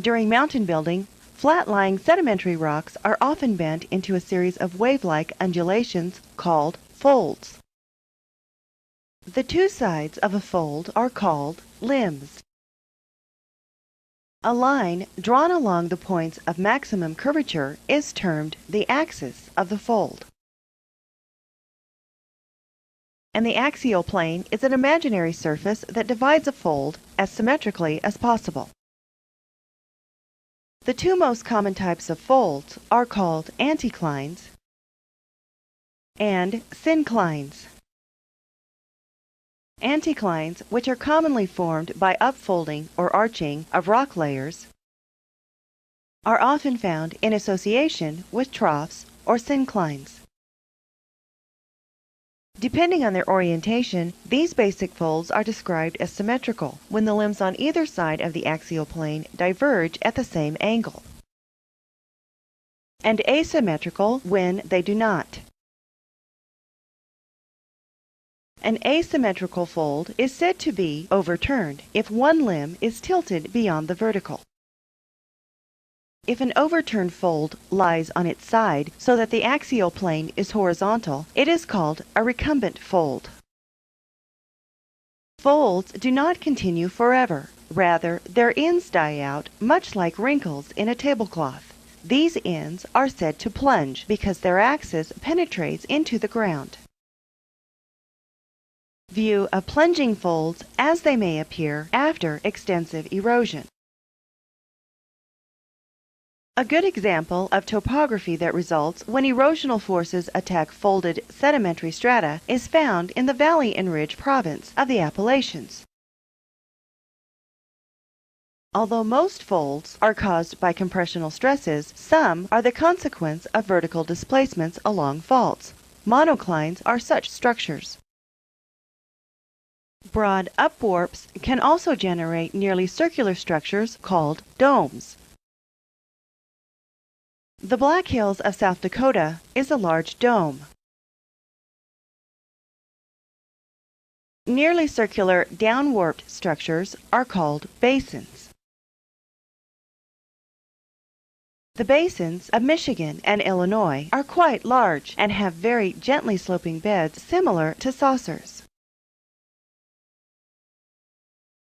During mountain building, flat-lying sedimentary rocks are often bent into a series of wave-like undulations called folds. The two sides of a fold are called limbs. A line drawn along the points of maximum curvature is termed the axis of the fold. And the axial plane is an imaginary surface that divides a fold as symmetrically as possible. The two most common types of folds are called anticlines and synclines. Anticlines, which are commonly formed by upfolding or arching of rock layers, are often found in association with troughs or synclines. Depending on their orientation, these basic folds are described as symmetrical when the limbs on either side of the axial plane diverge at the same angle, and asymmetrical when they do not. An asymmetrical fold is said to be overturned if one limb is tilted beyond the vertical. If an overturned fold lies on its side so that the axial plane is horizontal, it is called a recumbent fold. Folds do not continue forever. Rather, their ends die out, much like wrinkles in a tablecloth. These ends are said to plunge because their axis penetrates into the ground. View of plunging folds as they may appear after extensive erosion. A good example of topography that results when erosional forces attack folded sedimentary strata is found in the Valley and Ridge province of the Appalachians. Although most folds are caused by compressional stresses, some are the consequence of vertical displacements along faults. Monoclines are such structures. Broad upwarps can also generate nearly circular structures called domes. The Black Hills of South Dakota is a large dome. Nearly circular downwarped structures are called basins. The basins of Michigan and Illinois are quite large and have very gently sloping beds similar to saucers.